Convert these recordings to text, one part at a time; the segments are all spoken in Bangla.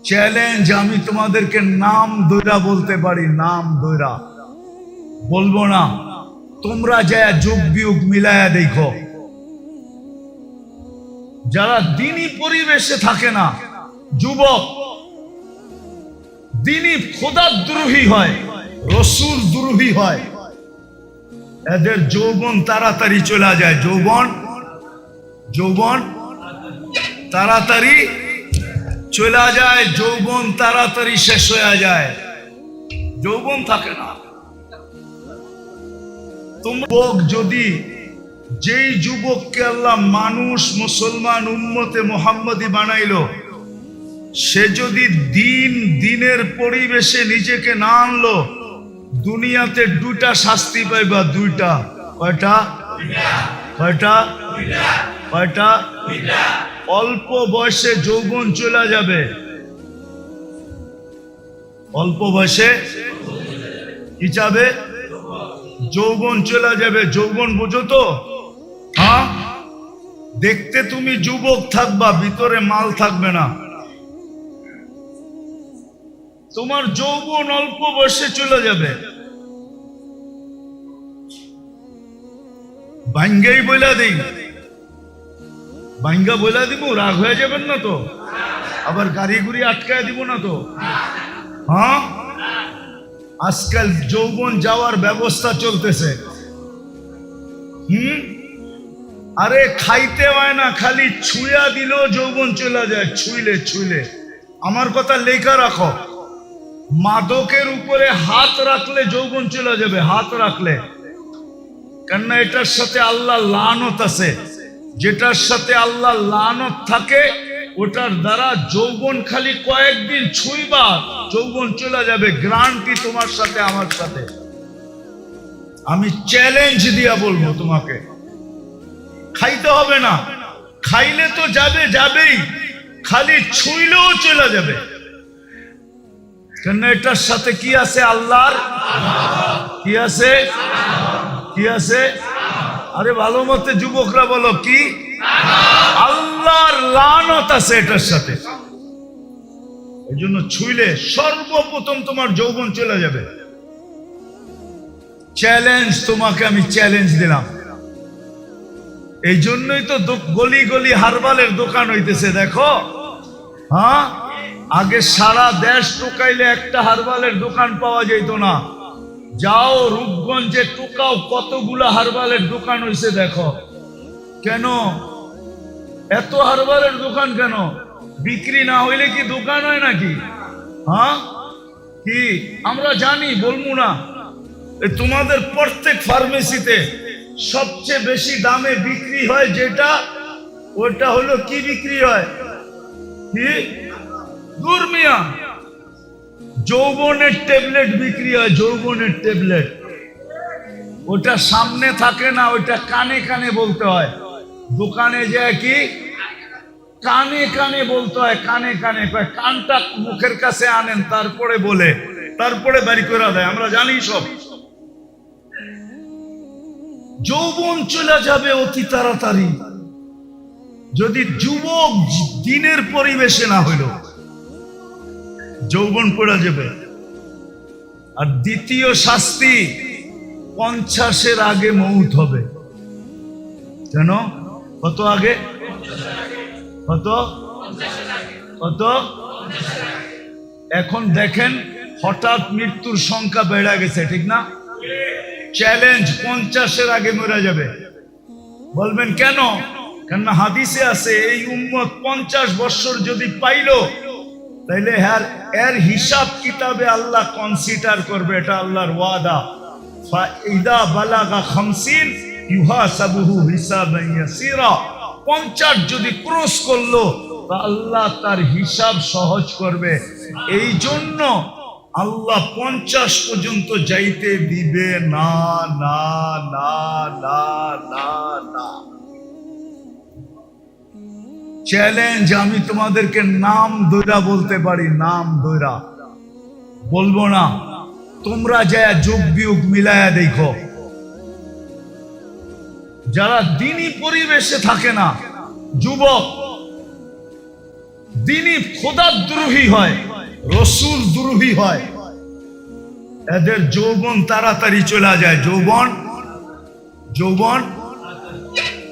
চ্যালেঞ্জ, আমি তোমাদেরকে নাম দইরা বলতে পারি, নাম দইরা বলবো না। তোমরা যা যুগ বিয়োগ মিলায়া দেখো, যারা দিনী পরিবেশে থাকে না, যুবক দিনী খোদাদ্রোহী হয়, রসুল দ্রোহী হয়, এদের যৌবন তাড়াতাড়ি চলে যায়। যৌবন তাড়াতাড়ি চলে যায়, যৌবন তাড়াতাড়ি শেষ হয়ে যায়, যৌবন থাকে না। যুবক যদি, যেই যুবককে আল্লাহ মানুষ মুসলমান উম্মতে মুহাম্মদী বানাইলো, সে যদি দিনের পরিবেশে নিজেকে না আনলো, দুনিয়াতে দুইটা শাস্তি পাইবা। দুইটা। কয়টা? অল্প বয়সে যৌবন চলে যাবে, অল্প বয়সে কি যাবে? যৌবন চলে যাবে। যৌবন বুঝো তো? হ্যাঁ, দেখতে তুমি যুবক থাকবা, ভিতরে মাল থাকবে না। তোমার যৌবন অল্প বয়সে চলে যাবে। ভাঙ্গাই বইলা দিই, ভাঙ্গা বইলা দিব, রাগ হয়ে যাবেন না তো? আবার গাড়ি গুড়ি আটকায় দিব না তো? হ্যাঁ, আজকাল যৌবন যাওয়ার ব্যবস্থা চলতেছে। আরে খাইতে হয় না, খালি ছুঁয়া দিলেও যৌবন চলে যায়। ছুঁইলে আমার কথা লেখা রাখো, মাদকের উপরে হাত রাখলে যৌবন চলে যাবে। হাত রাখলে, কেননা এটার সাথে আল্লাহ লানত আছে। যেটার সাথে আল্লাহ লানত থাকে, ওটার দ্বারা যৌবন খালি কয়েকদিন ছুঁইবা, যৌবন চলে যাবে। গ্যারান্টি তোমার সাথে আমার সাথে। আমি চ্যালেঞ্জ দিয়া বলবো তোমাকে, খাইতে হবে না, খাইলে তো যাবেই, খালি ছুঁইলেও চলে যাবে। কেন এটার সাথে কি আছে? আল্লাহর কি আছে? আরে ভালো মতে যুবকরা বলো, কি? আল্লাহর লানত আছে এটার সাথে। এই জন্য ছুঁইলে সর্বপ্রথম তোমার যৌবন চলে যাবে। চ্যালেঞ্জ তোমাকে আমি চ্যালেঞ্জ দিলাম। এই জন্যই তো গলি গলি হারবালের দোকান হইতেছে, দেখো। হ্যাঁ, আগে সারা দেশ টোকাইলে একটা হারবালের দোকান পাওয়া যেত না। যাও রূপগঞ্জে টোকাও, কতগুলা হারবালের দোকান হইছে দেখো। কেন এত হারবালের দোকান? কেন বিক্রি না হইলে কি দোকান হয় নাকি? হ্যাঁ, কি আমরা জানি, বলবো না। তোমাদের প্রত্যেক ফার্মেসিতে সবচেয়ে বেশি দামে বিক্রি হয় যেটা, ওটা হলো কি বিক্রি হয়? কি? দুর্মিয়া যৌবনের ট্যাবলেট বিক্রি হয়। যৌবনের ট্যাবলেট, ওটা সামনে থাকে না, ওটা কানে কানে বলতে হয়। দোকানে যায় কি কানে কানে বলতে হয়, কানে কানে। কানটা মুখের কাছে আনেন, তারপরে বলে, তারপরে বাড়ি করে দেয়। আমরা জানি সব। যৌবন চলে যাবে অতি তাড়াতাড়ি যদি যুবক দিনের পরিবেশে না হইল, যৌবন পড়ে যাবে। আর দ্বিতীয় শাস্তি, 50-এর আগে মৌত হবে। কেন? কত আগে? কত? এখন দেখেন হঠাৎ মৃত্যুর সংখ্যা বেড়ে গেছে, ঠিক না? চ্যালেঞ্জ, 50-এর আগে মরে যাবে। বলবেন কেন? কেননা হাদিসে আছে, এই উম্মত 50 বছর যদি পাইলো, তাইলে এর হিসাব কিতাবে আল্লাহ কনসিডার করবে। এটা আল্লাহর ওয়াদা। ফাইদা বালাগা 50 ইউহাসাবুহু হিসাবান ইয়াসীরা। 50 যদি ক্রস করলো, তা আল্লাহ তার হিসাব সহজ করবে। এই জন্য আল্লাহ 50 পর্যন্ত যাইতে দিবে না, না, না, না, না, না। চ্যালেঞ্জ, আমি তোমাদেরকে নাম দইরা বলতে পারি, নাম দইরা বলবো না। তোমরা যা যুগ বিয়োগ মিলায়া দেখো, যারা দিনী পরিবেশে থাকে না, যুবক দিনই খোদার দ্রোহী হয়, রসুল দ্রোহী হয়, এদের যৌবন তাড়াতাড়ি চলে যায়। যৌবন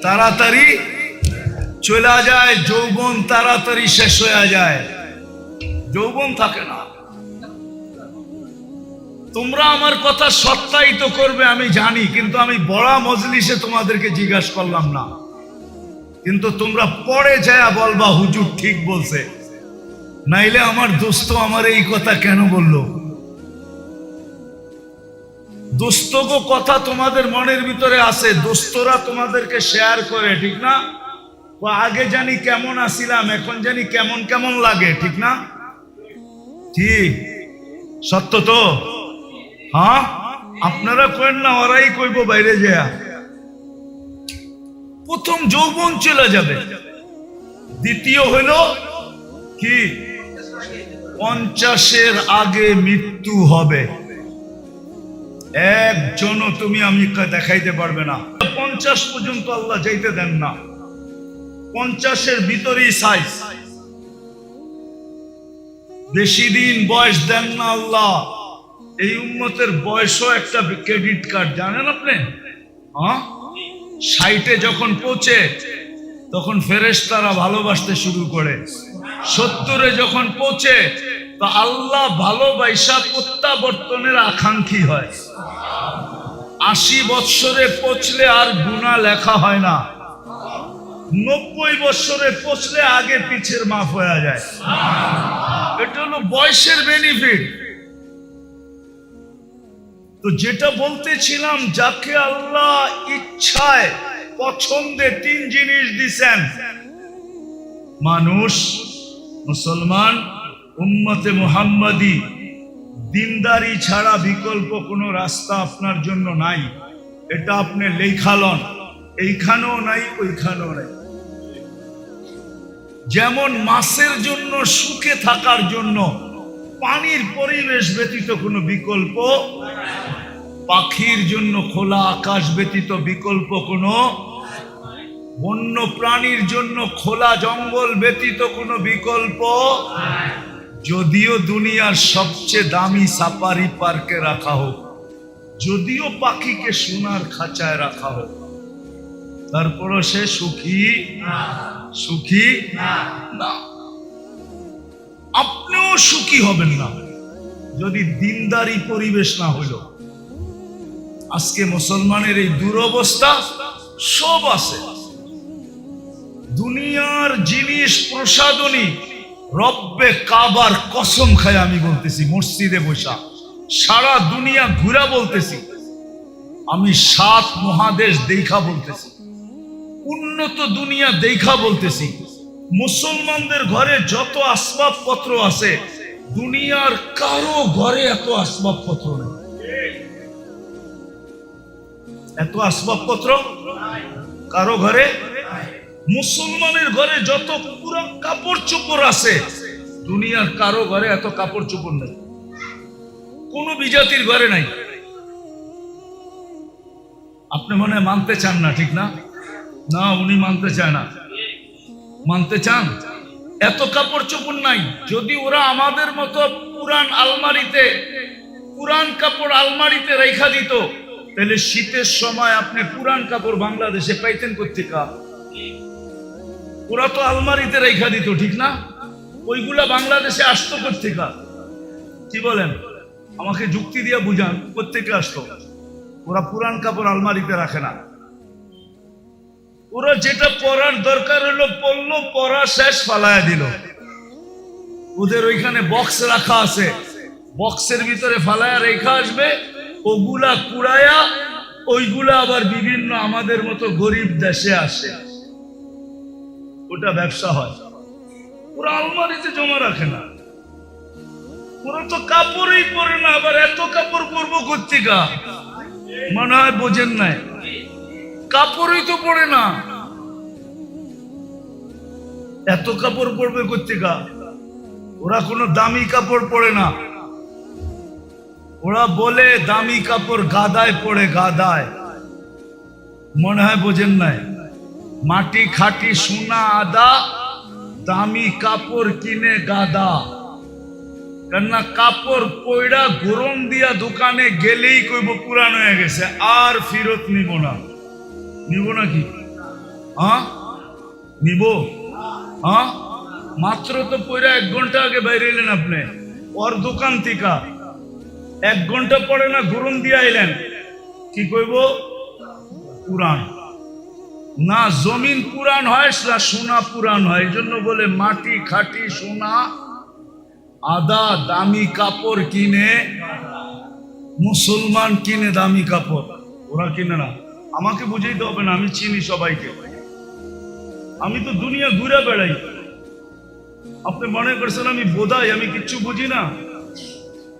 তাড়াতাড়ি চলে যায়, যৌবন তাড়াতাড়ি শেষ হয়ে যায়, যৌবন থাকে না। তোমরা আমার কথা সত্যায়িত করবে আমি জানি, কিন্তু আমি বড় মজলিসে তোমাদেরকে জিজ্ঞাসা করলাম না, কিন্তু তোমরা পরে যায় বলবা হুজুর ঠিক বলছে, নাইলে আমার দোস্ত আমার এই কথা কেন বললো। দোস্তগো কথা তোমাদের মনের ভিতরে আছে, দোস্তরা তোমাদেরকে শেয়ার করে, ঠিক না? আগে জানি কেমন আছিলাম, এখন জানি কেমন কেমন লাগে, ঠিক না? ঠিক, সত্য তো? হ্যাঁ, আপনারা কইন না, ওরাই কইব বাইরে যায়। প্রথম যৌবন চলে যাবে, দ্বিতীয় হলো কি 50-এর আগে মৃত্যু হবে। একজনও তুমি আমি দেখাইতে পারবে না। 50 পর্যন্ত আল্লাহ যাইতে দেন না, 50-এর ভিতরেই সাইজ। বেশি দিন বয়স দেন না আল্লাহ। এই উম্মতের বয়সও একটা ক্রেডিট কার্ড, জানেন আপনি? হ্যাঁ, 60-এ যখন পৌঁছে তখন ফেরেশতারা ভালোবাসতে শুরু করে, 70-এ যখন পৌঁছে তো আল্লাহ ভালোবাসা প্রত্যাবর্তনের আকাঙ্ক্ষী হয়। 80 বৎসরে পৌঁছলে আর গুনাহ লেখা হয় না, 90 বৎসরে পৌঁছলে আগে পিছের মাফ হয়ে যায়। এটা হলো বয়সের বেনিফিট। তো যেটা বলতেছিলাম, যাকে আল্লাহ ইচ্ছায় পছন্দে 3 জিনিস দিছেন, মানুষ, মুসলমান, উম্মতে মুহাম্মাদি, দিনদারি ছাড়া বিকল্প কোনো রাস্তা আপনার জন্য নাই। এটা আপনি লেখালন, এইখানেও নাই ওইখানেও নাই। যেমন মাছের জন্য সুখে থাকার জন্য পানির পরিবেশ ব্যতীত কোনো বিকল্প, পাখির জন্য খোলা আকাশ ব্যতীত বিকল্প কোনো, বন্য প্রাণীর জন্য খোলা জঙ্গল ব্যতীত কোনো বিকল্প, যদিও দুনিয়ার সবচেয়ে দামি সাফারি পার্কে রাখা হোক, যদিও পাখিকে সোনার খাঁচায় রাখা হোক, তারপরও সে সুখী না। আপনিও সুখী হবেন না যদি দিনদারি পরিবেশ না হইল। আজকে মুসলমানের এই দুরবস্থা, সব আছে দুনিয়ার জিনিস প্রসাদনী, রব্বে কাবার কসম খায় আমি বলতেছি, মসজিদে বসা সারা দুনিয়া ঘুরা বলতেছি, আমি 7 মহাদেশ দেখা বলতেছি, উন্নত দুনিয়া দেখা বলতেছি, মুসলমানদের ঘরে যত আসবাবপত্র আছে দুনিয়ার কারো ঘরে এত আসবাবপত্র নেই। এত আসবাবপত্র কারো ঘরে, মুসলমানের ঘরে যত পুরো কাপড় চোপড় আছে দুনিয়ার কারো ঘরে এত কাপড় চোপড় নেই, কোন বিজাতির ঘরে নাই। আপনি মনে হয় মানতে চান না, ঠিক না? না, উনি মানতে চায় না। মানতে চান? এত কাপড় চোপড় নাই। যদি ওরা আমাদের মতো পুরান কাপড় আলমারিতে রেখা দিত, তাহলে শীতের সময় আপনি পুরান কাপড় বাংলাদেশে পাইতেন কোত্থেকে? ওরা তো আলমারিতে রেখা দিত, ঠিক না? ওইগুলা বাংলাদেশে আসতো কোত্থেকে? কি বলেন? আমাকে যুক্তি দিয়ে বুঝান, কোত্থেকে আসতো? ওরা পুরান কাপড় আলমারিতে রাখে না। ওরা যেটা পরার দরকার হলো পড়লো, পরা শেষ, ফালায়া দিল। ওদের ওইখানে বক্স রাখা আছে, বক্সের ভিতরে ফালায়া রেখা আসবে, ওগুলা কুড়ায়া ওইগুলা আবার বিভিন্ন আমাদের মতো গরিব দেশে আসে, ওটা ব্যবসা হয়। ওরা আলমারিতে জমা রাখে না। ওরা তো কাপড়ই পরে না, আবার এত কাপড় পরবো কোত্থেকে? মনে হয় বোঝেন নাই, কাপড়ই তো পরে না, এত কাপড় পরবে কোত্থেকে? ওরা কোনো দামি কাপড় পরে না। ওরা বলে দামি কাপড় গাদায় পড়ে, গাদায়। মনে হয় বোঝেন নাই। মাটি খাটি সোনা আদা দামি কাপড় কিনে গাদা, কেননা কাপড় পয়ড়া গরম দিয়া দোকানে গেলেই কইব পুরান হয়ে গেছে, আর ফেরত নিব না। নিব নাকি? হ্যাঁ নিব। হ্যাঁ মাত্র তো পয়ড়া 1 ঘন্টা আগে বাইরে এলেন আপনি ওর দোকান থেকে, 1 ঘন্টা পরে না গরম দিয়া এলেন, কি কইব? পুরান। না জমিন পুরান হয় না সোনা পুরান হয়, এই জন্য বলে মাটি খাটি সোনা আদা। দামি কাপড় কিনে মুসলমান কিনে দামি কাপড়, ওরা কিনে না। আমাকে বুঝাইতে হবে না, আমি চিনি সবাইকে, আমি তো দুনিয়া ঘুরে বেড়াই। আপনি মনে করছেন আমি বোধাই, আমি কিচ্ছু বুঝি না?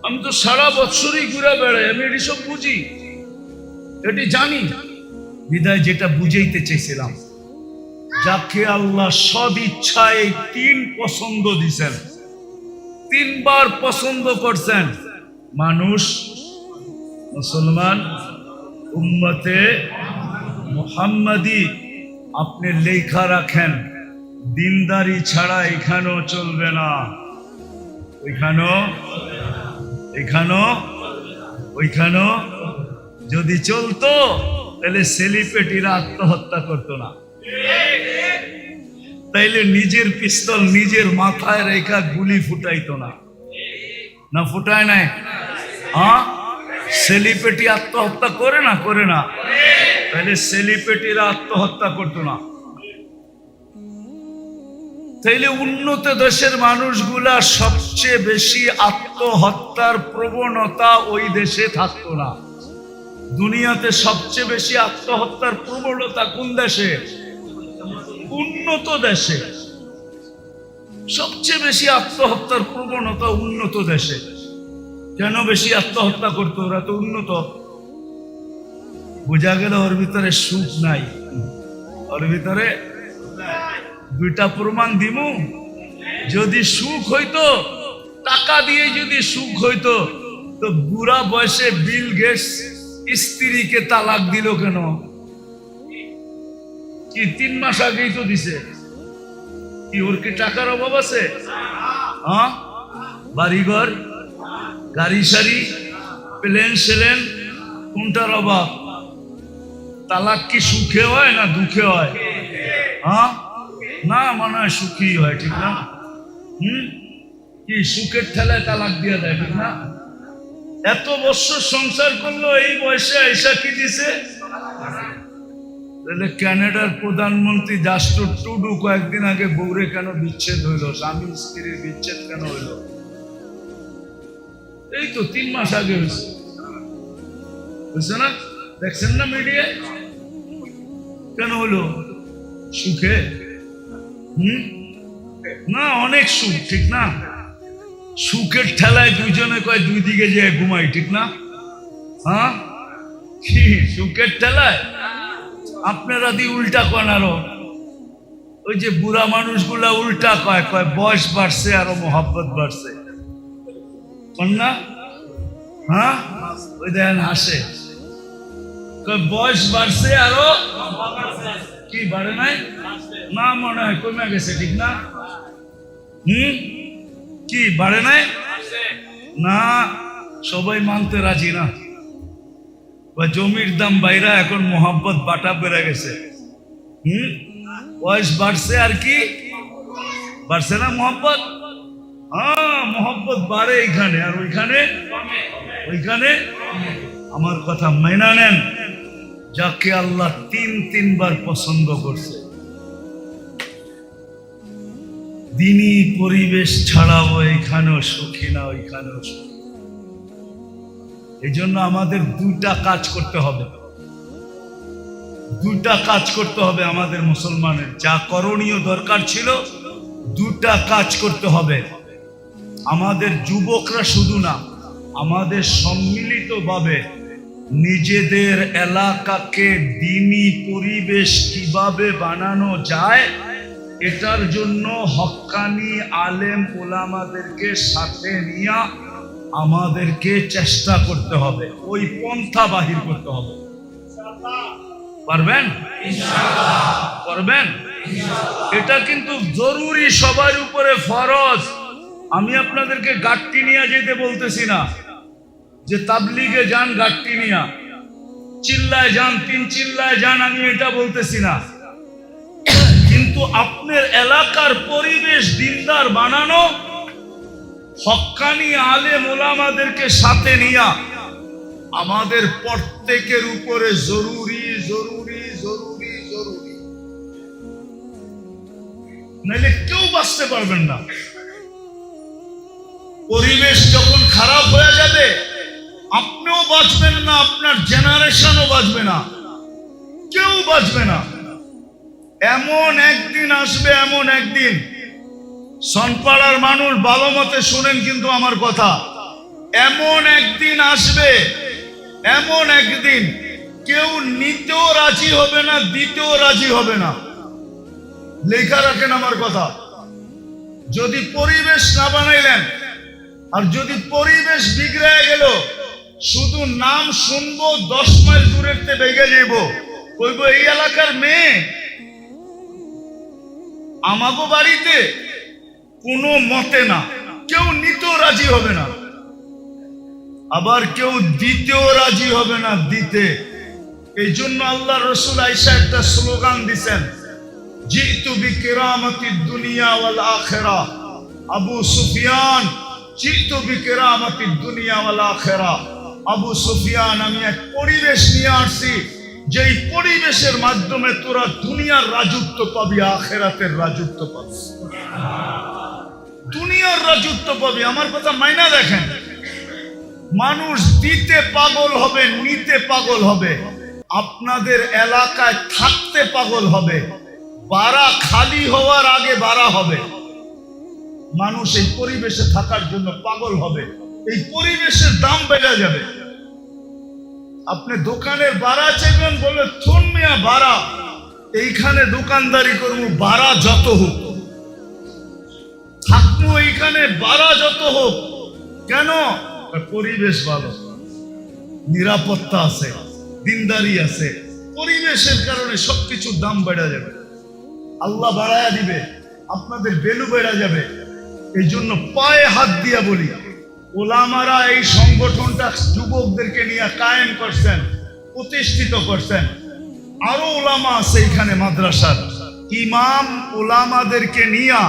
আমি তো সারা বছরই ঘুরে বেড়াই, আমি এটি সব বুঝি, এটি জানি। বিদায় যেটা বুঝাইতে চেয়েছিলাম, যাকে আল্লাহ সদ ইচ্ছায় 3 পছন্দ দিছেন, 3 বার পছন্দ করছেন, মানুষ, মুসলমান, উম্মতে মুহাম্মাদি। আপনি লেখা রাখেন, দিনদারি ছাড়া এখানেও চলবে না, ওইখানেও যদি চলতো তাহলে সেলিব্রিটিরা আত্মহত্যা করতো না, তাইলে নিজের পিস্তল নিজের মাথায় রেখা গুলি ফুটাইতো না। না ফুটায় নাই? হ্যাঁ সেলিব্রিটি আত্মহত্যা করে না? করে না? তাহলে সেলিব্রিটিরা আত্মহত্যা করতো না। তাইলে উন্নত দেশের মানুষগুলা সবচেয়ে বেশি আত্মহত্যার প্রবণতা ওই দেশে থাকতো না। দুনিয়াতে সবচেয়ে বেশি আত্মহত্যার প্রবণতা কোন দেশে? উন্নত দেশে। সবচেয়ে বেশি আত্মহত্যার প্রবণতা উন্নত দেশে। কেন বেশি আত্মহত্যা করতো? ওরা তো উন্নত। বোঝা গেল ওর ভিতরে সুখ নাই, ওর ভিতরে। 2টা প্রমাণ দিমু। যদি সুখ হইতো, টাকা দিয়ে যদি সুখ হইতো, তো বুড়া বয়সে বিল গেটস স্ত্রীকে তালাক দিল কেন? কি 3 মাস আগেই তো দিছে। কি ওর কি টাকার অভাব আছে? হ্যাঁ বাড়িঘর, গাড়ি সারি, প্লেন সেলেন, কোনটার অভাব? তালাক কি সুখে হয় না দুঃখে হয়? হ্যাঁ না মনে হয় সুখী হয়, ঠিক না? কি সুখের ঠেলায় তালাক দিয়ে দেয়, ঠিক না? এত বছর সংসার করলো, এই বয়সে এসা কি দিছে? তাহলে কানাডার প্রধানমন্ত্রী জাস্টিন ট্রুডো কয়েকদিন আগে বউরে কেন বিচ্ছেদ হইল? স্বামী স্ত্রীর বিচ্ছেদ কেন হইল? এই তো 3 মাস আগে হয়েছে, বুঝছে না? দেখছেন না মিডিয়ায়? কেন হলো? সুখে? না অনেক সুখ, ঠিক না? সুখের ঠেলায় দুইজনে কয় 2 দিকে যে ঘুমাই, ঠিক না? হ্যাঁ কি সুখের ঠেলায়? আপনারা দি উল্টা কন। আরো ওই যে বুড়া মানুষগুলা উল্টা কয়, কয় বয়স বাড়ছে আরো মহব্বত বাড়ছে, না? হ্যাঁ ওই দেখেন হাসে, কয় বয়স বাড়ছে আরো কি বাড়ে নাই? না মনে হয় কমে গেছে, ঠিক না? কি বাড়ে নাই? না সবাই মানতে রাজি না। জমির দাম বাইরা এখন মোহাব্বত বাটা বেড়ে গেছে। বয়স বাড়ছে আর কি বাড়ছে না মোহাব্বত? হ্যাঁ মোহাব্বত বাড়ে এইখানে, আর ওইখানে। আমার কথা মেনে নেন, যাকে আল্লাহ 3 বার পছন্দ করছে, দিনই পরিবেশ ছাড়াও এখানেও সুখী না, ওইখানেও সুখী। এই জন্য আমাদের 2টা কাজ করতে হবে, 2টা কাজ করতে হবে আমাদের মুসলমানের। যা করণীয় দরকার ছিল, 2টা কাজ করতে হবে। আমাদের যুবকরা শুধু না, আমাদের সম্মিলিতভাবে নিজেদের এলাকাকে দ্বীনি পরিবেশ কিভাবে বানানো যায়, এটার জন্য হক্কানি আলেম ওলামাদেরকে সাথে নিয়ে আমাদেরকে চেষ্টা করতে হবে, ওই পন্থা বাহির করতে হবে। পারবেন? ইনশাআল্লাহ। করবেন? এটা কিন্তু জরুরি, সবার উপরে ফরজ। আমি আপনাদেরকে গাট্টি নিয়ে যেতে বলতেছি না, যে তাবলিগে যান গাট্টি নিয়া, চিল্লায় যান, 3 চিল্লায় যান, আমি এটা বলতেছি না। কিন্তু আপনার এলাকার পরিবেশ দিনদার বানানো, হক্কানি আলেম ওলামাদেরকে সাথে নিয়া আমাদের প্রত্যেকের উপরে জরুরি জরুরি জরুরি জরুরি। নাইলে কেউ বাঁচতে পারবেন না। পরিবেশ যখন খারাপ হয়ে যাবে, আপনিও বাঁচবেন না, আপনার জেনারেশনও বাঁচবে না, কেউ বাঁচবে না। এমন একদিন আসবে, এমন একদিন, সনপাড়ার মানুষ ভালো মতে শুনেন কিন্তু আমার কথা, এমন একদিন আসবে, এমন একদিন কেউ নিতেও রাজি হবে না, দিতেও রাজি হবে না। লেখা রাখেন আমার কথা। যদি পরিবেশ না বানাইলেন, আর যদি পরিবেশ বিগড়ে গেল, শুধু নাম শুনবো, 10 মাইল দূরের থেকে বেগে যাইব, কইব এই এলাকার মেয়ে, আমাগো বাড়িতে কোনো মতে না, কেউ নিতেও রাজি হবে না, আবার কেউ দিতেও রাজি হবে না দিতে। এই জন্য আল্লাহ রসুল আয়েশা একটা স্লোগান দিছেন, জিতু বিকিরামাতিদ দুনিয়া ওয়াল আখিরাহ। আবু সুফিয়ান, জিতু বিকিরামাতিদ দুনিয়া ওয়াল আখিরাহ। আবু সুফিয়ান, আমি এক পরিবেশ নিয়ে আসছি, যেই পরিবেশের মাধ্যমে তোরা দুনিয়ার রাজত্ব পাবি, আখিরাতের রাজত্ব পাবি, দুনিয়ার রাজত্ব পাবি। আমার কথা মাইনা দেখেন। মানুষ দিতে পাগল হবে, নিতে পাগল হবে, আপনাদের এলাকায় থাকতে পাগল হবে, বাড়া খালি হওয়ার আগে বাড়া হবে। মানুষ এই পরিবেশে থাকার জন্য পাগল হবে, এই পরিবেশের দাম বেড়ে যাবে। আপনি দোকানের বাড়া চাইবেন, বলে থুন মিয়া বাড়া, এইখানে দোকানদারি করবো, বাড়া যত হোক থাকবো, এইখানে বাড়া যত হোক। কেন? পরিবেশ ভালো, নিরাপত্তা আছে, দিনদারি আছে। পরিবেশের কারণে সবকিছুর দাম বেড়ে যাবে, আল্লাহ বাড়ায়া দিবে, আপনাদের ভ্যালু বেড়ে যাবে। এই জন্য পায়ে হাত দিয়া বলি, ওলামারা এই সংগঠনটা যুবকদেরকে নিয়ে কায়েম করছেন, প্রতিষ্ঠিত করছেন। আরো ওলামা আছে এখানে, মাদ্রাসার ইমাম ওলামাদেরকে নিয়ে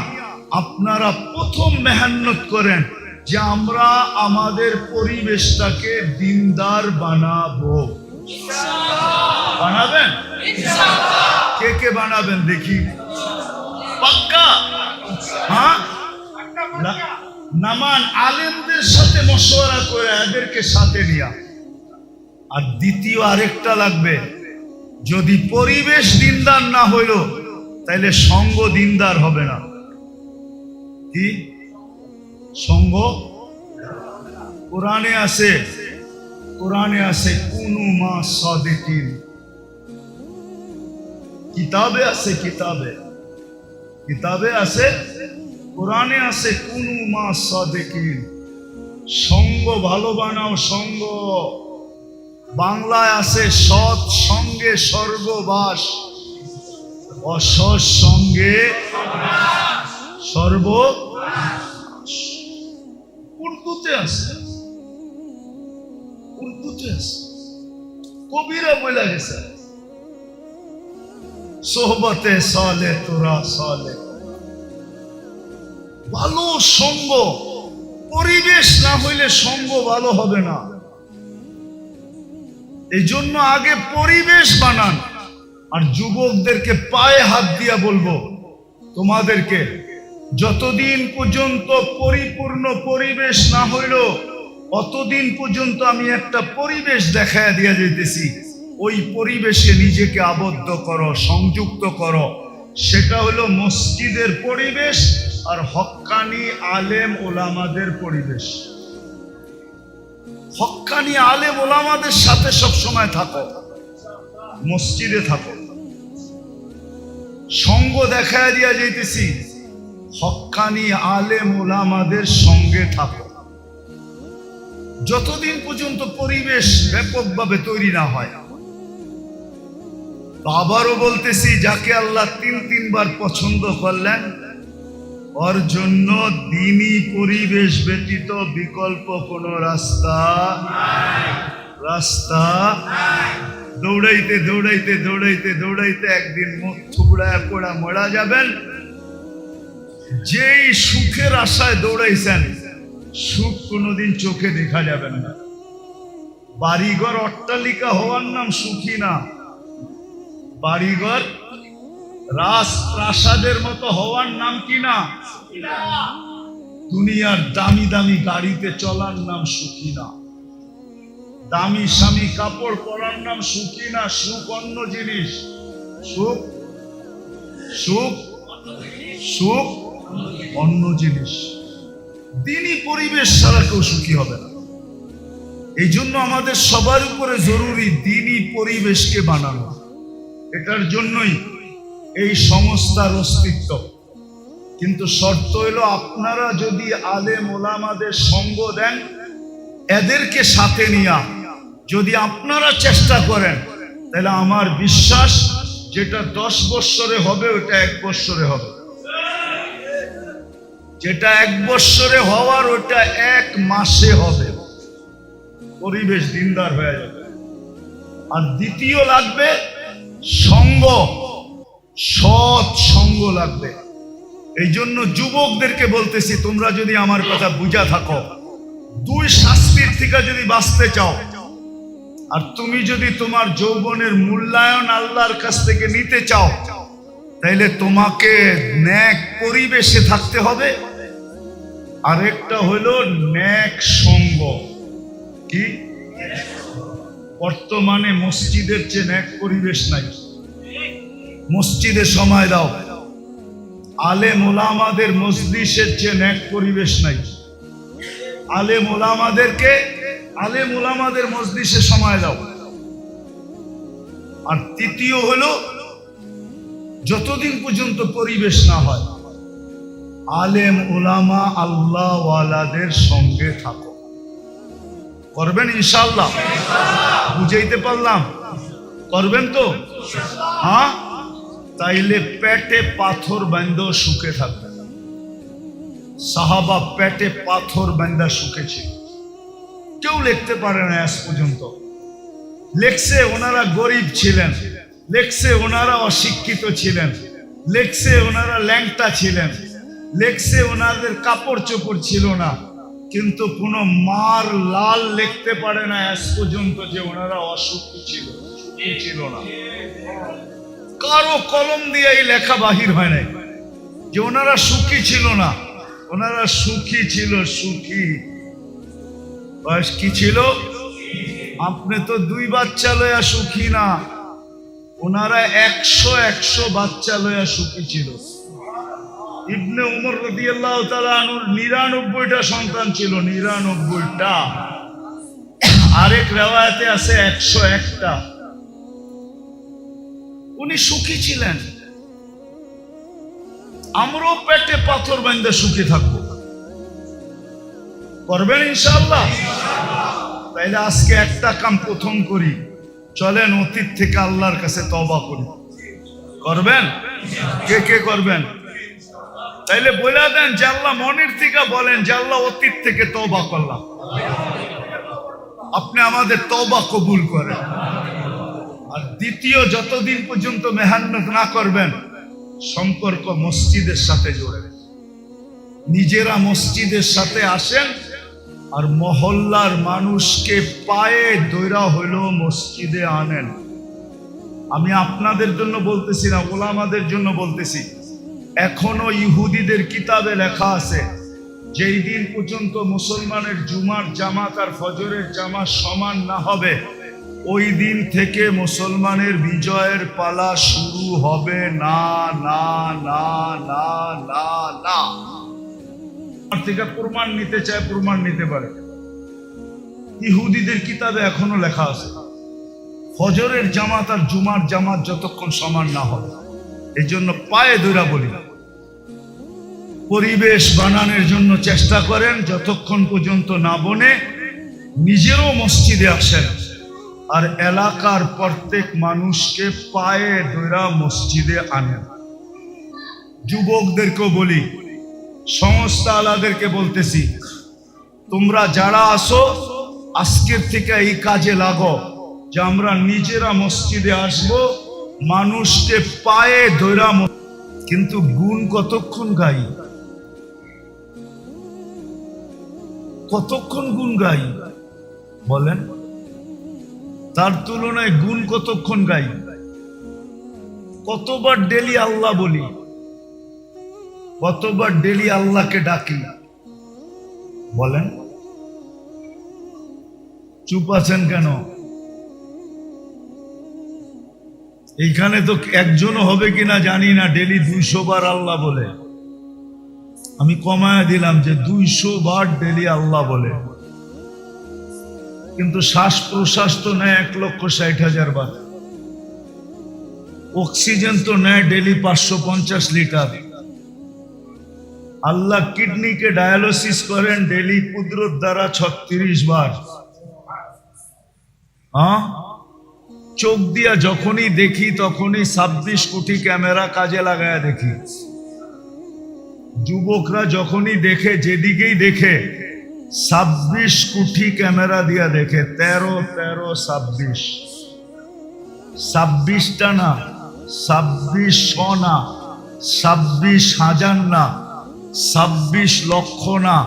আপনারা প্রথম মেহনত করেন যে আমরা আমাদের পরিবেশটাকে দিনদার বানাবো। বানাবেন? কে কে বানাবেন দেখি? পাক্কা? হ্যাঁ, নামান আলেমদের সাথে মশওয়ারা করে এদেরকে সাথে নিয়া। আর দ্বিতীয় আরেকটা লাগবে, যদি পরিবেশ দিনদার না হইল, তাইলে সঙ্গ দিনদার হবে না। কি সঙ্গ? কোরআনে আছে, কোরআনে আছে কুনু মা সাদিকিন, কিতাবে আছে, কিতাবে আছে, কোরআনে আছে কুনু মা সাদিকিন। সঙ্গ ভালো বানাও, সঙ্গ। বাংলায় আছে সৎ সঙ্গে স্বর্গবাস, অসৎ সঙ্গে সর্বনাশ। উর্দুতে আছে, উর্দুতে আছে, কবিরা বলে গেছে, সোহবতে সালে তোরা সালে। ভালো সঙ্গ, পরিবেশ না হইলে সঙ্গ ভালো হবে না। এই জন্য আগে পরিবেশ বানান। আর যুবকদেরকে পায়ে হাত দিয়া বলবো, তোমাদেরকে যতদিন পর্যন্ত পরিপূর্ণ পরিবেশ না হইল, অতদিন পর্যন্ত আমি একটা পরিবেশ দেখায় দিয়া যাইতেছি। ওই পরিবেশে নিজেকে আবদ্ধ করো, সংযুক্ত করো। সেটা হলো মসজিদের পরিবেশ আর হক্কানি আলেম ওলামাদের পরিবেশ। হক্কানি আলেম ওলামাদের সাথে সব সময় থাকো, মসজিদে থাকো। সঙ্গ দেখায় দিয়া যাইতেছি, হক্কানি আলেম ওলামাদের সঙ্গে থাকো, যতদিন পর্যন্ত পরিবেশ ব্যাপকভাবে তৈরি না হয়। তো আবারও বলতেছি, যাকে আল্লাহ তিনবার পছন্দ করলেন ওর জন্য দ্বীনি পরিবেশ ব্যতীত বিকল্প কোনো রাস্তা দৌড়াইতে দৌড়াইতে দৌড়াইতে দৌড়াইতে একদিন মুখ থুবড়ায় পড়া মরা যাবেন। যেই সুখের আশায় দৌড়াইছেন, সুখ কোনোদিন চোখে দেখা যাবে না। বাড়িঘর অট্টালিকা হওয়ার নাম সুখী না, বাড়িঘর রাজপ্রাসাদের মতো হওয়ার নাম কি না? দুনিয়ার দামি দামি গাড়িতে চলার নাম সুখী না, দামি স্বামী কাপড় পরার নাম সুখী না। সুখ অন্য জিনিস, সুখ সুখ সুখ অন্য জিনিস। দ্বীনি পরিবেশ ছাড়া কেউ সুখী হবে না। এই জন্য আমাদের সবার উপরে জরুরি দ্বীনি পরিবেশকে বানানো। এটার জন্যই এই সংস্থার অস্তিত্ব। কিন্তু শর্ত হলো, আপনারা যদি আলেম ওলামাদের সঙ্গ দেন, এদেরকে সাথে নিয়ে যদি আপনারা চেষ্টা করেন, তাহলে আমার বিশ্বাস যেটা 10 বৎসরে হবে ওটা 1 বৎসরে হবে, যেটা 1 বৎসরে হওয়ার ওটা 1 মাসে হবে। পরিবেশ দিনদার হয়ে যাবে। আর দ্বিতীয় লাগবে সঙ্গ, সৎ সঙ্গ লাগবে। এই জন্য যুবকদেরকে বলতেছি, তোমরা যদি আমার কথা বুঝা থাকো, 2 শাস্তির থেকে যদি বাঁচতে চাও, আর তুমি যদি তোমার যৌবনের মূল্যায়ন আল্লাহর কাছ থেকে নিতে চাও, তাইলে তোমাকে নেক পরিবেশে থাকতে হবে। আরেকটা হলো নেক সঙ্গ। কি? বর্তমানে মসজিদের চেয়ে নেক পরিবেশ নাই। মসজিদে সময় দাও, আলেম ওলামাদের মজলিসের চেয়ে নেক পরিবেশ নাই। আলেম ওলামাদের মজলিসে সময় দাও। আর তৃতীয় হলো, যতদিন পর্যন্ত পরিবেশ না হয়, আলেম ওলামা আল্লাহ ওয়ালাদের সঙ্গে থাকো। করবেন ইনশাআল্লাহ? বুঝাইতে পারলাম? করবেন তো? হ্যাঁ, তাইলে পেটে পাথর বাঁধো সুখে থাকবে। সাহাবা পেটে পাথর বাঁধা সুখে ছিল। কেউ লিখতে পারে না আজ পর্যন্ত। লেখছে ওনারা গরিব ছিলেন, লেখছে ওনারা অশিক্ষিত ছিলেন, লেখছে ওনারা ল্যাংটা ছিলেন, লেখছে ওনাদের কাপড় চোপড় ছিল না, কিন্তু কোনো মার লাল লিখতে পারে না আজ পর্যন্ত যে ওনারা অসুখী ছিল না। কারো কলম দিয়ে এই লেখা বাহির হয় নাই যে ওনারা সুখী ছিল না। ওনারা সুখী ছিল, সুখী। বয়স কি ছিল? আপনি তো 2 বাচ্চা লয়া সুখী না, ওনারা 100 বাচ্চা লয়া সুখী ছিল। ইবনে উমর রাদিয়াল্লাহু তাআলা আনহুর 99টা সন্তান ছিল, 99টা। আরেক রিওয়ায়াতে আছে 101টা। উনি সুখী ছিলেন। আমরাও পেটে পাথর বাঁধে সুখী থাকবো। করবেন ইনশাআল্লাহ? তাইলে আজকে একটা কাম প্রথম করি, চলেন অতীত থেকে আল্লাহর কাছে তওবা করি। করবেন? কে কে করবেন? তাইলে বলে দেন যে আল্লাহ, মনের থেকে বলেন যে আল্লাহ, অতীত থেকে তওবা করলাম, আপনি আমাদের তওবা কবুল করেন। আর দ্বিতীয়, যতদিন পর্যন্ত মেহনত না করবেন, সম্পর্ক মসজিদের সাথে জোড়ে। নিজেরা মসজিদের সাথে আসেন, আর মহল্লার মানুষকে পায়ে দৈরা হইল মসজিদে আনেন। আমি আপনাদের জন্য বলতেছি না, ওলামাদের জন্য বলতেছি। এখনো ইহুদিদের কিতাবে লেখা আছে, যেই দিন পর্যন্ত মুসলমানের জুমার জামাত আর ফজরের জামাত সমান না হবে, ওই দিন থেকে মুসলমানের বিজয়ের পালা শুরু হবে না, না, না, না, না, না। থেকে প্রমাণ নিতে চায়, প্রমাণ নিতে পারে। ইহুদিদের কিতাবে এখনো লেখা আছে, ফজরের জামাত আর জুমার জামাত যতক্ষণ সমান না হবে। এই জন্য পায়ে ধরা বলি, পরিবেশ বানানোর জন্য চেষ্টা করেন। যতক্ষণ পর্যন্ত না বনে, নিজেরও মসজিদে আসেন, আর এলাকার প্রত্যেক মানুষকে পায়ে ধরে মসজিদে আনেন। যুবকদেরকেও বলি, সমস্ত আলাদেরকে বলতেছি, তোমরা যারা আসো আজকের থেকে এই কাজে লাগো যে আমরা নিজেরা মসজিদে আসব, মানুষকে পায়ে ধরা। কিন্তু গুণ কতক্ষণ গাই, কতক্ষণ গুণ গাই বলেন? তার তুলনায় গুণ কতক্ষণ গাই? কতবার ডেলি আল্লাহ বলি, কতবার ডেলি আল্লাহকে ডাকি বলেন? চুপ আছেন কেন? এইখানে তো একজনও হবে কিনা জানি না ডেলি 200 বার আল্লাহ বলে। আমি কমায় দিলাম যে 200 বার ডেলি আল্লাহ বলে, কিন্তু শ্বাস প্রশ্বাস তো নেয় 1,60,000 বার। অক্সিজেন তো নেয় ডেলি 550 লিটার। আল্লাহ কিডনিকে ডায়ালিসিস করেন ডেলি কুদরত দ্বারা 36 বার। চোখ দিয়া যখনই দেখি তখনই 26 কোটি ক্যামেরা কাজে লাগায় দেখি। যুবকরা যখনই দেখে, যেদিকেই দেখে 26 কোটি ক্যামেরা দিয়া দেখে। 13 13 26, 26টা না, 2600 না, 26,000 না, 26 লক্ষ না,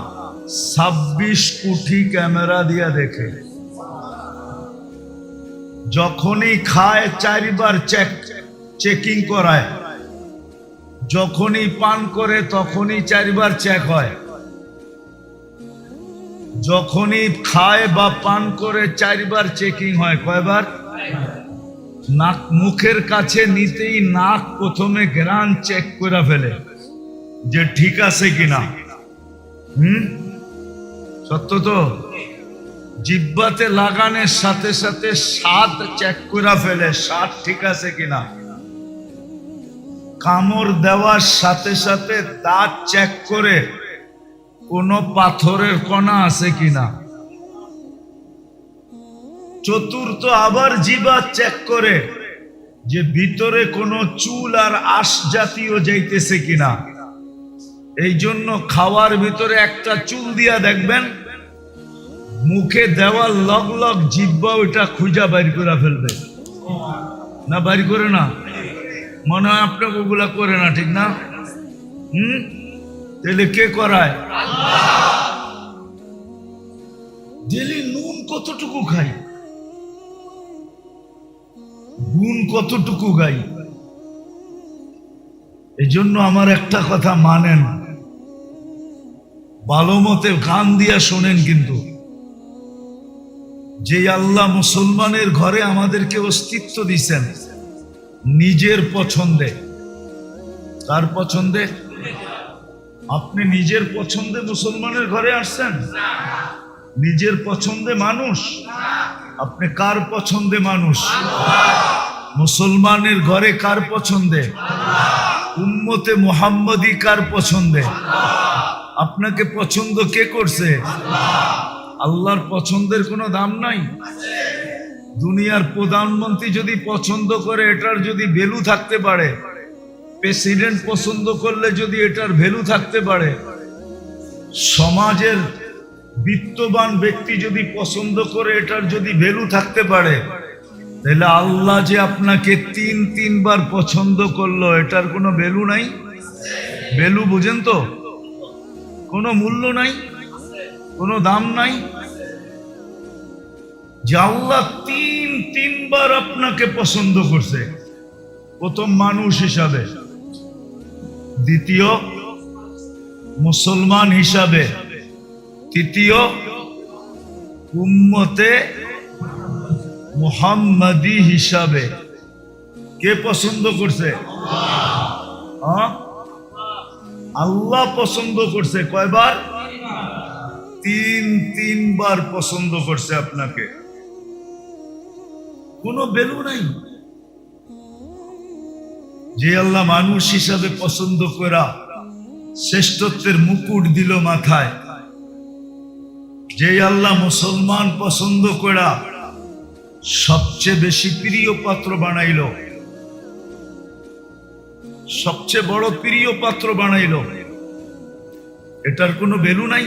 26 কোটি ক্যামেরা দিয়া দেখে। যখনই খায় 4 বার চেকিং করায়, যখনই পান করে তখনই 4 বার চেক হয়। যখনই খায় বা পান করে 4 বার চেকিং হয়। কয়বার? নাক মুখের কাছে নিতেই নাক প্রথমে গ্রান চেক করে ফেলে যে ঠিক আছে কিনা। সত্য তো? জিহ্বাতে লাগানোর সাথে সাথে স্বাদ চেক করে ফেলে, স্বাদ ঠিক আছে কিনা। কামড় দেওয়ার সাথে সাথে দাঁত চেক করে কোনো পাথরের কণা আছে কিনা। চতুর্থ আবার জিহ্বা চেক করে যে ভিতরে কোনো চুল আর আঁশ জাতীয় যাইতেছে কিনা। এই জন্য খাওয়ার ভিতরে একটা চুল দিয়া দেখবেন, মুখে দেওয়ার লগ লগ জিহ্বা ওইটা খুঁজা বাইর করে ফেলবে। না বাইর করে না? মনে হয় আপনাকে ওগুলা করে না, ঠিক না? তাহলে কে করায়? ডেলি নুন কতটুকু খাই, গুণ কতটুকু গাই। এই জন্য আমার একটা কথা মানেন, ভালো মতে গান দিয়া শোনেন, কিন্তু যে আল্লাহ মুসলমানের ঘরে আমাদেরকে অস্তিত্ব দিছেন নিজের পছন্দে। কার পছন্দে? আপনি নিজের পছন্দে মুসলমানের ঘরে আসছেন? নিজের পছন্দে মানুষ? আপনি কার পছন্দে মানুষ? মুসলমানের ঘরে কার পছন্দে? উম্মতে মুহাম্মদী কার পছন্দে? আপনাকে পছন্দ কে করছে? আল্লাহর পছন্দের কোনো দাম নাই। দুনিয়ার প্রধানমন্ত্রী যদি পছন্দ করে এটার যদি ভ্যালু থাকতে পারে, প্রেসিডেন্ট পছন্দ করলে যদি এটার ভ্যালু থাকতে পারে, সমাজের বিত্তবান ব্যক্তি যদি পছন্দ করে এটার যদি ভ্যালু থাকতে পারে, তাহলে আল্লাহ যে আপনাকে 3 বার পছন্দ করলো এটার কোনো ভ্যালু নাই? ভ্যালু বুঝেন তো? কোনো মূল্য নাই, কোনো দাম নাই। যে আল্লাহ 3 বার আপনাকে পছন্দ করছে, প্রথম মানুষ হিসাবে, দ্বিতীয় মুসলমান হিসাবে, তৃতীয় উম্মতে মুহাম্মাদি হিসাবে। কে পছন্দ করছে? আল্লাহ পছন্দ করছে। কয়বার? 3 বার পছন্দ করছে আপনাকে। কোনো ভ্যালু নাই। যে আল্লাহ মানুষ হিসাবে পছন্দ করা শ্রেষ্ঠত্বের মুকুট দিল মাথায়, যে আল্লাহ মুসলমান পছন্দ করা সবচেয়ে বেশি প্রিয় পাত্র বানাইল, সবচেয়ে বড় প্রিয় পাত্র বানাইল। এটার কোনো ভ্যালু নাই।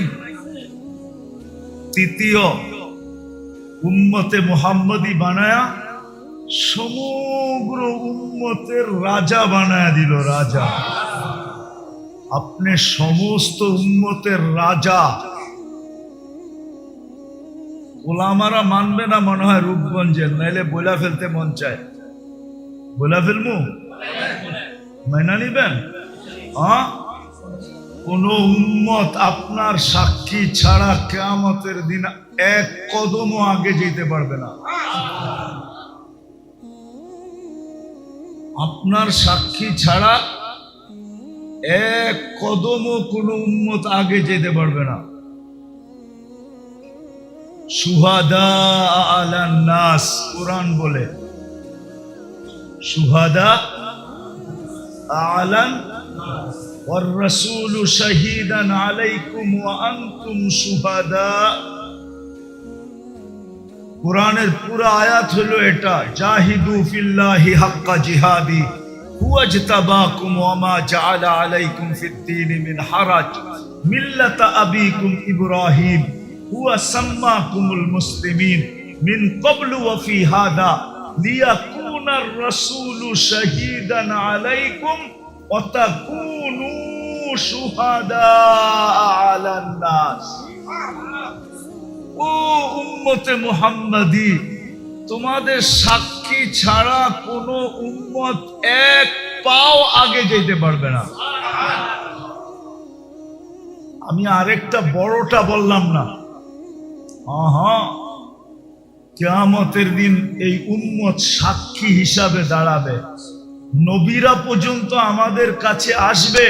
তৃতীয়, উম্মতে মুহাম্মদী বানায়া সমগ্র উম্মতের রাজা বানায়া দিল। রাজা, আপনি সমস্ত উম্মতের রাজা। ওলামারা মানবে না মনে হয় রূপগঞ্জের, নাইলে বইলা ফেলতে মন চায়। বইলা ফেলবো, মাইনা নিবেন? কোন উম্মত আপনার সাক্ষী ছাড়া কিয়ামতের দিন এক কদমও আগে যেতে পারবে না। আপনার সাক্ষী ছাড়া এক কদমও কোন উম্মত আগে যেতে পারবে না। শুহাদা আলান নাস, কুরআন বলে শুহাদা আলান ওয়ার রাসূলু শাহীদান আলাইকুম ওয়া আনতুম শুহাদা। কুরআনের পুরো আয়াত হলো এটা, জাহিদু ফিল্লাহি হাক্কা জিহাদি হুয়া ইজতাবাকুম ওয়া মা জাআলা আলাইকুম ফিদ-দীনি মিন হারাজ মিল্লাতা আবিকুম ইব্রাহিম হুয়া সাম্মাকুমুল মুসলিমিন মিন ক্বাবলু ওয়া ফি হাদা লিয়াকুনার রাসূলু শাহীদান আলাইকুম ওয়া তাকুনু শুহাদা আলান নাস। ও উম্মতে মুহাম্মাদী, তোমাদের সাক্ষী ছাড়া কোনো উম্মত এক পাও আগে যেতে পারবে না। আমি আরেকটা বড়টা বললাম না? কিয়ামতের দিন এই উম্মত সাক্ষী হিসাবে দাঁড়াবে। নবীরা পর্যন্ত আমাদের কাছে আসবে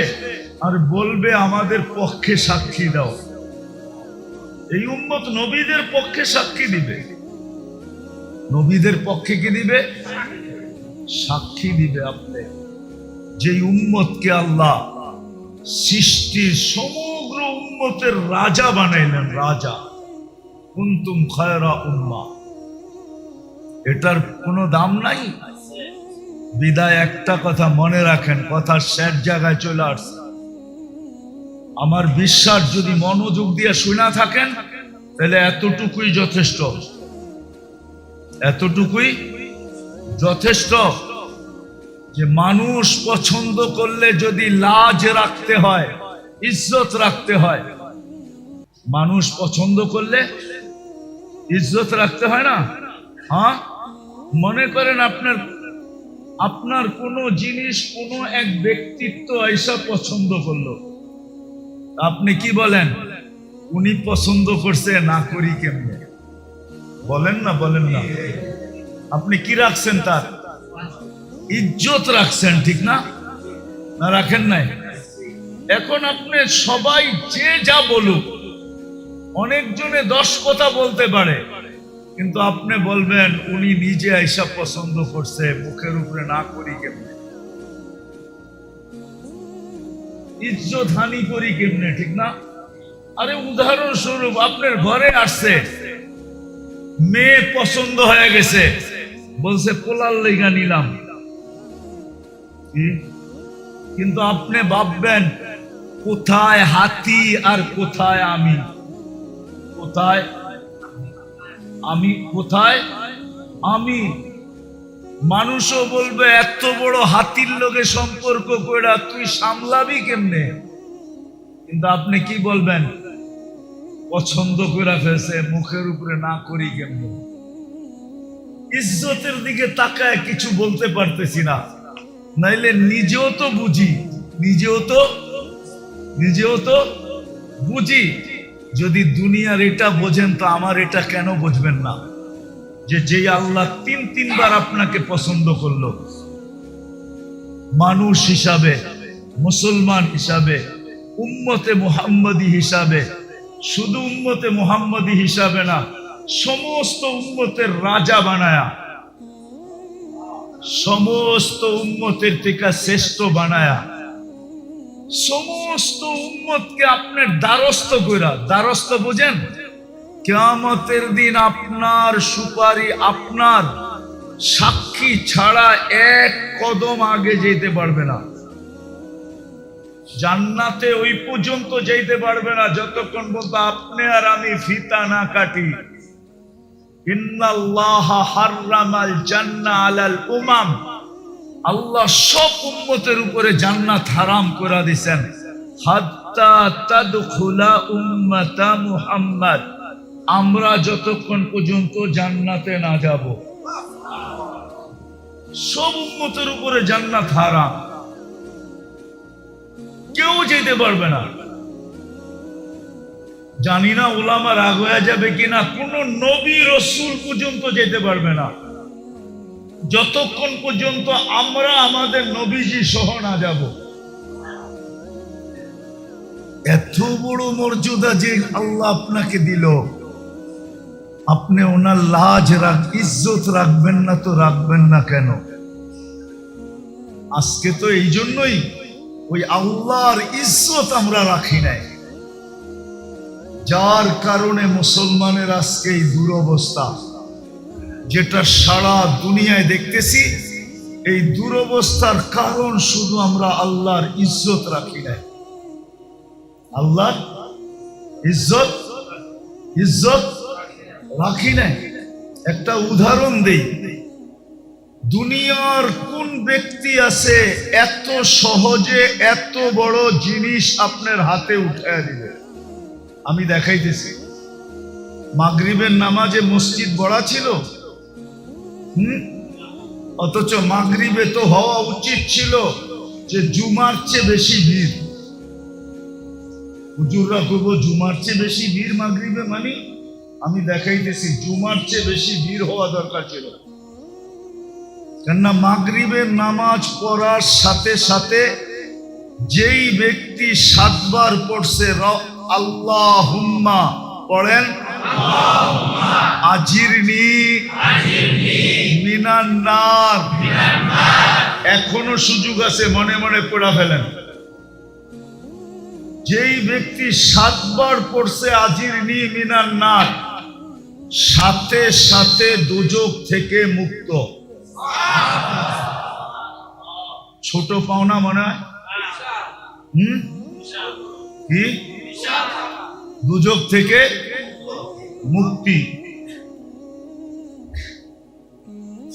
আর বলবে আমাদের পক্ষে সাক্ষী দাও। এই উম্মত নবীদের পক্ষে সাক্ষী দিবে। নবীদের পক্ষে কি দিবে? সাক্ষী দিবে। আপনি যে উম্মতকে আল্লাহ সৃষ্টির সমগ্র উম্মতের রাজা বানাইলেন, রাজা, কুনতুম খায়রা উম্মাহ, এটার কোনো দাম নাই। বিদায় একটা কথা মনে রাখেন, কথা শেষ জায়গায় চলে আসছে। আমার বিশ্বাস যদি মনোযোগ দিয়ে শুনা থাকেন তাহলে এতটুকুই যথেষ্ট, এতটুকুই যথেষ্ট যে মানুষ পছন্দ করলে যদি লাজ রাখতে হয়, ইজ্জত রাখতে হয়, মানুষ পছন্দ করলে ইজ্জত রাখতে হয় না? মনে করেন আপনার কোনো জিনিস কোনো এক ব্যক্তিত্ব আইসা পছন্দ করলো, আপনি কি বলেন? উনি পছন্দ করছে, না করি কেমনে? বলেন না, বলেন না? আপনি কি রাখছেন? তার ইজ্জত রাখছেন, ঠিক না? না রাখেন নাই? এখন আপনি সবাই যে যা বলুক, অনেকজনে 10 কথা বলতে পারে, কিন্তু আপনি বলবেন উনি নিজে আইসা পছন্দ করছে, মুখের উপরে না করি কেমনে? ইজ্জত হানি করি কেমনে, ঠিক না? আরে উদাহরণস্বরূপ আপনার ঘরে আসছে, মেয়ে পছন্দ হয়ে গেছে, বলছে পোলার লেগা নিলাম, কিন্তু আপনি ভাববেন কোথায় হাতি আর কোথায় আমি? কোথায় আমি, কোথায় আমি? মানুষও বলবে এত বড় হাতির লোকে সম্পর্ক কইরা তুই সামলাবি কেমনে? কিন্তু আপনি কি বলবেন? পছন্দ করে ফেলছে, মুখের উপরে না করি কেমনে? ইজ্জতের দিকে তাকায় কিছু বলতে পারতেছি না, নাইলে নিজেও তো বুঝি, নিজেও তো বুঝি। যদি দুনিয়ার এটা বোঝেন তো আমার এটা কেন বুঝবেন না? যে আল্লাহ 3 বার আপনাকে পছন্দ করলো, মানুষ হিসাবে, মুসলমান হিসাবে, উম্মতে মুহাম্মদী হিসাবে, শুধু উম্মতে মুহাম্মদী হিসাবে না, সমস্ত উম্মতের রাজা বানায়া, সমস্ত উম্মতের থেকে শ্রেষ্ঠ বানায়া, সমস্ত উম্মতকে আপনার দ্বারস্থ কইরা, দ্বারস্থ বোঝেন? কিয়ামতের দিন আপনার সুপারি, আপনার সাক্ষী ছাড়া এক কদম আগে যেতে পারবে না। জান্নাতে ওই পর্যন্ত যেতে পারবে না যতক্ষণ পর্যন্ত আপনি আর আমি ফিতা না কাটি। ইন্নাল্লাহা হাররামাল জান্নাহ আলাল উমাম, আল্লাহ সব উম্মতের উপরে জান্নাত হারাম করে দিয়েছেন। হাত্তা তাদখুলা উম্মাতা মুহাম্মদ, আমরা যতক্ষণ পর্যন্ত জান্নাতে না যাব সব উম্মতের উপরে জান্নাত হারাম, কেউ যেতে পারবে না। জানি না উলামা রাগ হয়ে যাবে কিনা, কোন নবী রাসূল পর্যন্ত যেতে পারবে না যতক্ষণ পর্যন্ত আমরা আমাদের নবীজি সহ না যাব। এত বড় মর্যাদা যে আল্লাহ আপনাকে দিল, আপনি ওনার লাজ ইজ্জত রাখবেন না তো রাখবেন না কেন? আজকে তো এই জন্যই ওই আল্লাহর ইজ্জত আমরা রাখি নাই, যার কারণে মুসলমানের আজকে এই দুরবস্থা, যেটা সারা দুনিয়ায় দেখতেছি। এই দুরবস্থার কারণ শুধু আমরা আল্লাহর ইজ্জত রাখি নাই। আল্লাহর ইজ্জত রাখি নাই। একটা উদাহরণ দেই, দুনিয়ার কোন ব্যক্তি আছে এত সহজে এত বড় জিনিস আপনার হাতে উঠায় দিবে? আমি দেখাইতেছি। মাগরিবের নামাজে মসজিদ বড়া ছিল, অথচ মাগরিবে তো হওয়া উচিত ছিল যে জুমার চেয়ে বেশি ভিড়। হুজুররা কইব জুমার চেয়ে বেশি ভিড় মাগরিবে, মানে আমি দেখাইতেছি জুমার চেয়ে বেশি ভিড় হওয়া দরকার ছিল। কেননা মাগরিবের নামাজ পড়ার সাথে সাথে যেই ব্যক্তি 7 বার পড়ছে আল্লাহুম্মা পড়েন, আজিরনি মিনান নার, এখনো সুযোগ আছে, মনে মনে পড়া ফেলেন। যেই ব্যক্তি 7 বার পড়ছে আজিরনি মিনান নার, সাথে সাথে দোজখ থেকে মুক্ত। ছোট পাওনা মনে হয়? কি? দোজখ থেকে মুক্তি।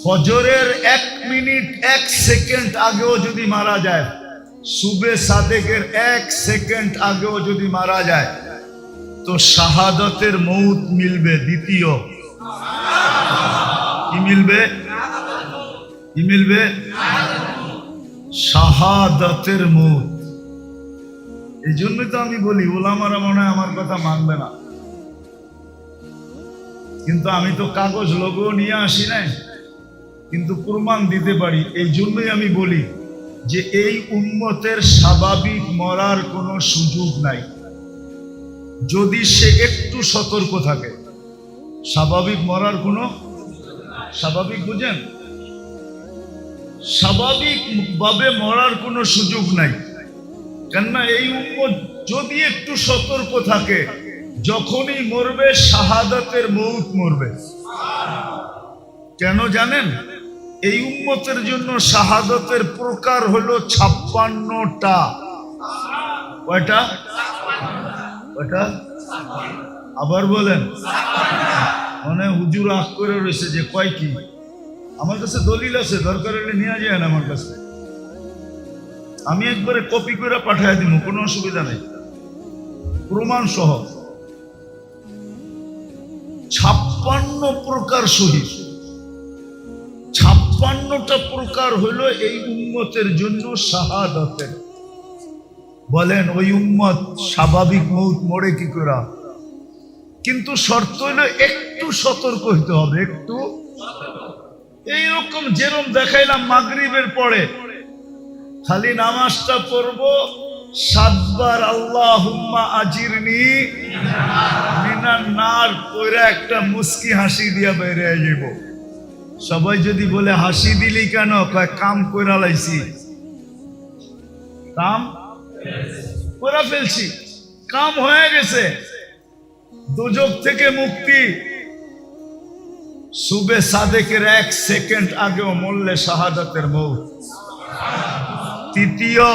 ফজরের 1 মিনিট 1 সেকেন্ড আগেও যদি মারা যায়, সুবে সাদেকের 1 সেকেন্ড আগেও যদি মারা যায়, তো শাহাদাতের মৌত মিলবে। দ্বিতীয় কি মিলবে? কি মিলবে? শাহাদাতের মৌত। এই জন্যই তো আমি বলি ওলামারা মনে হয় আমার কথা মানবে না, কিন্তু আমি তো কাগজ লোগো নিয়ে আসি নাই, কিন্তু প্রমাণ দিতে পারি। এই জন্যই আমি বলি যে এই উম্মতের স্বাভাবিক মরার কোনো সুযোগ নাই, যদি সে একটু সতর্ক থাকে। স্বাভাবিক মরার কোনো, স্বাভাবিক বুঝেন, স্বাভাবিক ভাবে মরার কোনো সুযোগ নাই। কেননা এই উম্মত যদি একটু সতর্ক থাকে, যখনই মরবে শাহাদাতের মৌত মরবে। কেন জানেন? এই উম্মতের জন্য শাহাদাতের প্রকার হলো 56টা। কয়টা? কয়টা? আবার বলেন। মানে হুজুর আগ করে রয়েছে যে কয় কি? আমার কাছে দলিল আছে, দরকার হলে নিয়ে যায় না আমার কাছে, আমি একবারে কপি করে পাঠিয়ে দিব, কোনো অসুবিধা নেই, প্রমাণ সহ। 56 প্রকার শহীদ, 56টা প্রকার হলো এই উম্মতের জন্য শাহাদাতের। বলেন ওই উম্মত স্বাভাবিক মৌত মরে কি করে? কিন্তু শর্ত হলো একটু সতর্ক হইতে হবে, একটু। এইরকম যেরকম দেখাইলাম মাগরিবের পরে খালি নামাজটা পড়বো, 7 বার আল্লাহুম্মা আজিরনি মিনান নার পড়ে একটা মুস্কি হাসি দিয়া বেরিয়ে যাইব। সবাই যদি বলে হাসি দিলি কেন? কয় কাম কইরা লাইছি, কাম কইরা ফেলছি, কাম হয়ে গেছে। দোজখ থেকে মুক্তি সুবে সাদেকের 1 সেকেন্ড আগেও মরলে শাহাদাতের মৌত। তৃতীয়,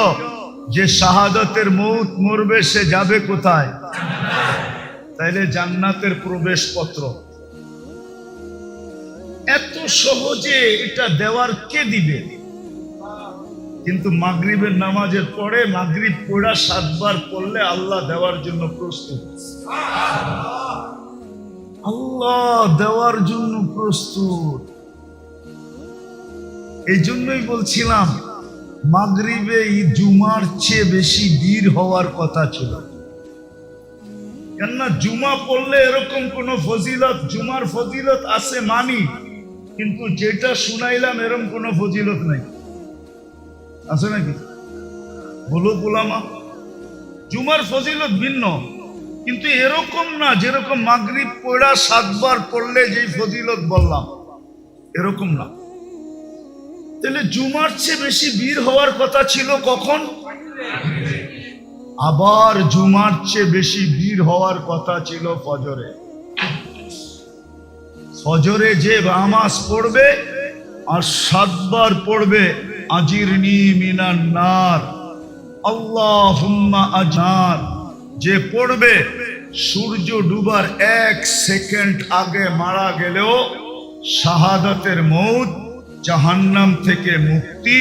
যে শাহাদাতের মৌত মরবে সে যাবে কোথায়? তাইলে জান্নাতের প্রবেশপত্র। এত সহজে এটা দেওয়ার কে দিবে? কিন্তু মাগরিবের নামাজের পরে মাগরিব পড়া 7 বার পড়লে আল্লাহ দেওয়ার জন্য প্রস্তুত। আল্লাহ দেওয়ার জন্য প্রস্তুত। এই জন্যই বলছিলাম মাগরিবে জুমার চেয়ে বেশি ভিড় হওয়ার কথা ছিল। কেননা জুমা পড়লে এরকম কোন ফজিলত, জুমার ফজিলত আছে মানি, কিন্তু যেটা শুনাইলাম এরকম কোন ফজিলত নাই। আছে নাকি? বলো গোলামা, জুমার ফজিলত ভিন্ন, কিন্তু এরকম না যেরকম মাগরিব পড়া 7 বার পড়লে যেই ফজিলত বললাম, এরকম না। তাহলে জুমার চেয়ে বেশি ভিড় হওয়ার কথা ছিল কখন? আবার জুমার চেয়ে বেশি ভিড় হওয়ার কথা ছিল ফজরে। ফজরে যে নামাজ পড়বে আর 7 বার পড়বে আজিরনি মিনান নার, আল্লাহুম্মা আজনার, যে পড়বে সূর্য ডুবার 1 সেকেন্ড আগে মারা গেলেও শাহাদাতের মৌত, জাহান্নাম থেকে মুক্তি,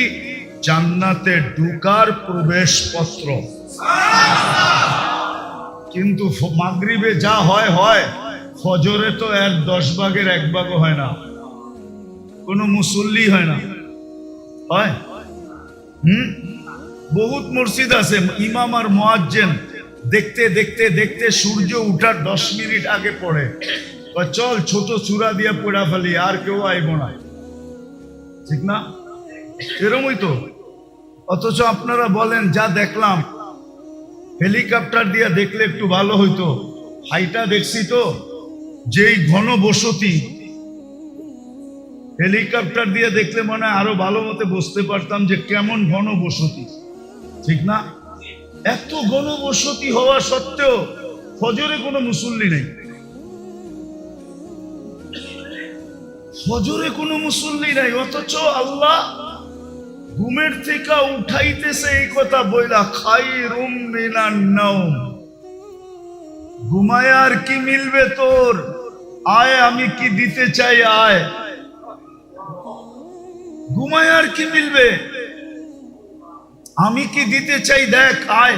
জান্নাতে ঢোকার প্রবেশপত্র। কিন্তু মাগরিবে যা হয় হয়, ফজরে তো 10 ভাগের 1 ভাগও হয় না, কোনো মুসল্লি হয় না। হয়? বহুত মসজিদ আছে ইমাম আর মুয়াজ্জিন দেখতে দেখতে দেখতে সূর্য উঠার 10 মিনিট আগে পড়ে, চল ছোট সূরা দিয়ে পড়া ফেলি, আর কেউ আইব না। ঠিক না? এরকমই তো। অথচ আপনারা বলেন যা দেখলাম, হেলিকপ্টার দিয়ে দেখলে একটু ভালো হইতো। হাইটা দেখছি তো, যেই ঘন বসতি, হেলিকপ্টার দিয়ে দেখলে মনে হয় আরো ভালো মতো বুঝতে পারতাম যে কেমন ঘন বসতি। ঠিক না? এত ঘন বসতি হওয়া সত্ত্বেও ফজরে কোনো মুসল্লি নেই। ফজরে কোনো মুসল্লি নাই, অথচ আল্লাহ ঘুমের থেকে উঠাইতেছে এই কথা বইলা, খায়রুম মিনান নাওম। ঘুমায় আর কি মিলবে তোর? আয় আমি কি দিতে চাই, আয়। ঘুমায় আর কি মিলবে? আমি কি দিতে চাই, দেখ, আয়।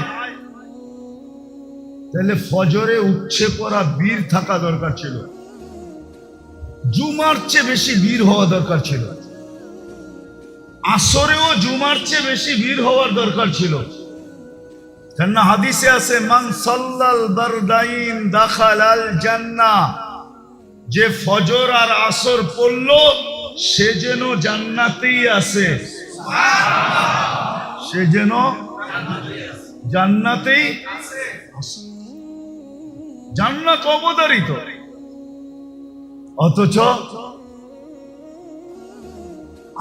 তাহলে ফজরে উঠছে পড়া বীর থাকা দরকার ছিল, জুমার চেয়ে বেশি ভিড় হওয়া দরকার ছিল। আসরেও জুমার চেয়ে বেশি ভিড় হওয়ার দরকার ছিল। কেননা হাদিসে আছে, মান সাল্লাল বারদাইন দাখালাল জান্নাহ, যে ফজর আর আসর পড়লো সে যেন জান্নাতেই আছে। সে যেন জান্নাতেই আছে। জান্নাত অবধারিত, অথচ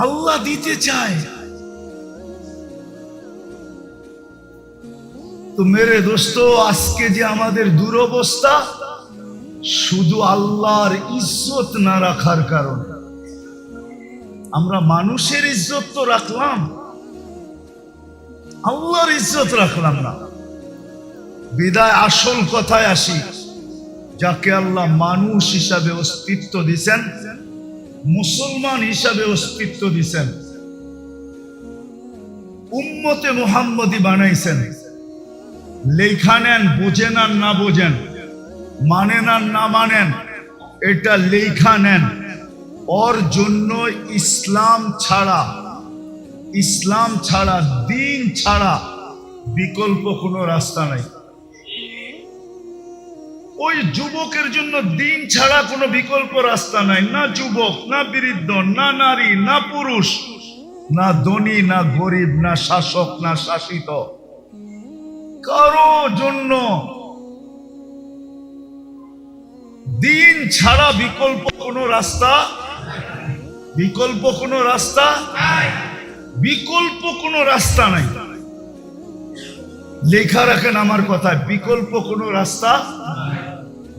আল্লাহ দিতে চায়। তো মেরে দোস্ত, আজকে যে আমাদের দুরবস্থা, শুধু আল্লাহর ইজ্জত না রাখার কারণে। আমরা মানুষের ইজ্জত তো রাখলাম, আল্লাহর ইজ্জত রাখলাম না। বিদায় আসল কথায় আসি, যাকে আল্লাহ মানুষ হিসাবে অস্তিত্ব দিয়েছেন, মুসলমান হিসাবে অস্তিত্ব দিয়েছেন, উম্মতে মুহাম্মদী বানাইছেন, লেখা নেন, বোঝেন আর না বোঝেন, মানেন আর না মানেন, এটা লেখা নেন। ওর জন্য ইসলাম ছাড়া, ইসলাম ছাড়া, দিন ছাড়া বিকল্প কোনো রাস্তা নাই। ওই যুবকের জন্য দিন ছাড়া কোনো বিকল্প রাস্তা নাই। না যুবক, না বৃদ্ধ, না নারী, না পুরুষ, না ধনী, না গরিব, না শাসক, না শাসিত, কারো জন্য দিন ছাড়া বিকল্প কোনো রাস্তা, বিকল্প কোনো রাস্তা, বিকল্প কোনো রাস্তা নাই। লেখা রাখেন আমার কথা, বিকল্প কোনো রাস্তা।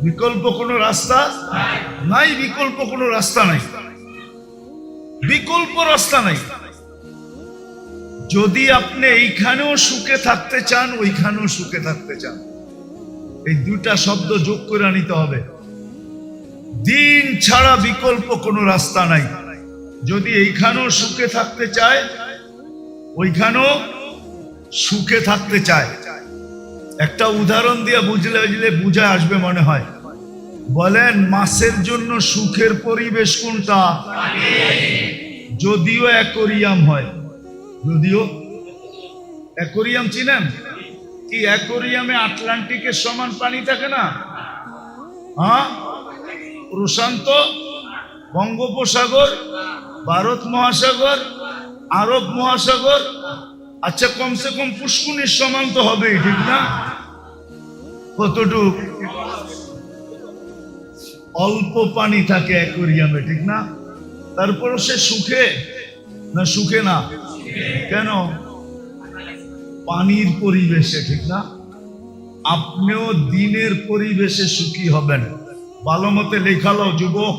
বিকল্প কোনো রাস্তা নাই, বিকল্প কোনো রাস্তা নাই, বিকল্প রাস্তা নাই। যদি আপনি এইখানেও সুখে থাকতে চান, ওইখানেও সুখে থাকতে চান, এই দুটা শব্দ যোগ করে নিতে হবে। দিন ছাড়া বিকল্প কোনো রাস্তা নাই। যদি এইখানেও সুখে থাকতে চায়, ওইখানেও সুখে থাকতে চায়। একটা উদাহরণ দিয়ে বুঝলে বুঝে আসবে মনে হয়। বলেন, মাছের জন্য সুখের পরিবেশ কোনটা? যদিও অ্যাকোরিয়াম হয়, যদিও অ্যাকোরিয়াম চিনেন কি? অ্যাকোরিয়ামে আটলান্টিকের সমান পানি থাকে না? হ্যাঁ, প্রশান্ত, বঙ্গোপসাগর, ভারত মহাসাগর, আরব মহাসাগর, আচ্ছা কমসে কম পুষ্কুনির সমান তো হবেই, ঠিক না? কতটুক? অল্প পানি থাকে অ্যাকোরিয়ামে, ঠিক না? তারপরও সে সুখে না? সুখে না কেন? পানির পরিবেশে, ঠিক না? আপনিও দিনের পরিবেশে সুখী হবেন। ভালো মতে লেখালো যুবক,